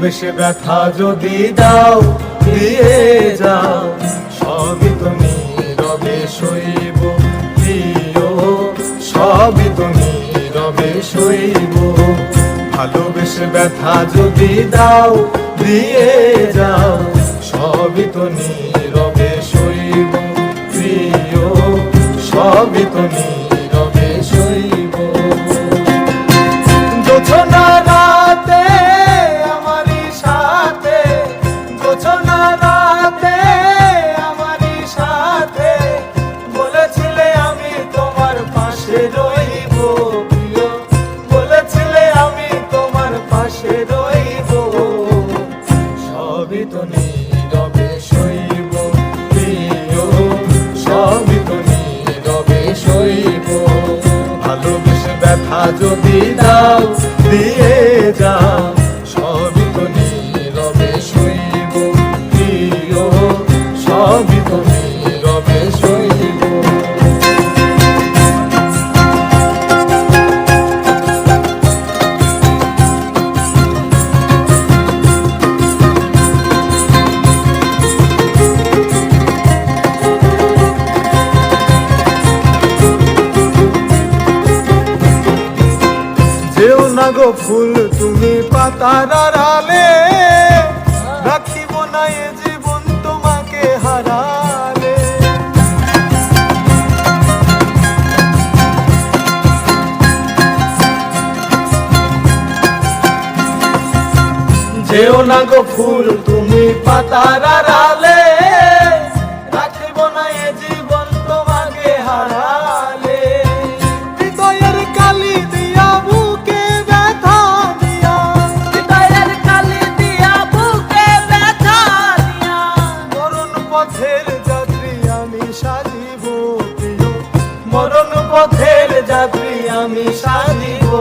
ভালোবেসে ব্যথা যদি দাও দিয়ে যাও, সবই তো নীরবে সইব প্রিয়, সবই তো নীরবে সইব। ভালোবেসে ব্যথা যদি দাও দিয়ে যাও, সবই তো নীরবে সইব প্রিয়, সবই তো নীরবে সইব। জোছনা রাতে আমারই সাথে, জোছনা রাতে আমারই সাথে, বলেছিলে আমি তোমার পাশে রইব প্রিয়, বলেছিলে আমি তোমার পাশে রইব। সবই তো নীরবে সইব প্রিয়, সবই তো নীরবে সইব। ভালোবেসে ব্যথা যদি দাও দিয়ে যাও, সবই তো নীরবে সইব প্রিয়, সবই তো নীরবে সইব। যেও না গো ফুল তুমি পাতার আড়ালে, রাখিব না এ জীবন তোমাকে হারালে। যেও না গো ফুল তুমি পাতার আড়ালে, রাখিব না এ জীবন তোমাকে হারালে। হৃদয়ের কালি দিয়া বুকে ব্যথা দিয়া, হৃদয়ের কালি দিয়া বুকে ব্যথা দিয়া, মরণ পথের যাত্রী আমি সাজিব প্রিয়, মরণ পথের যাত্রী আমি সাজিব।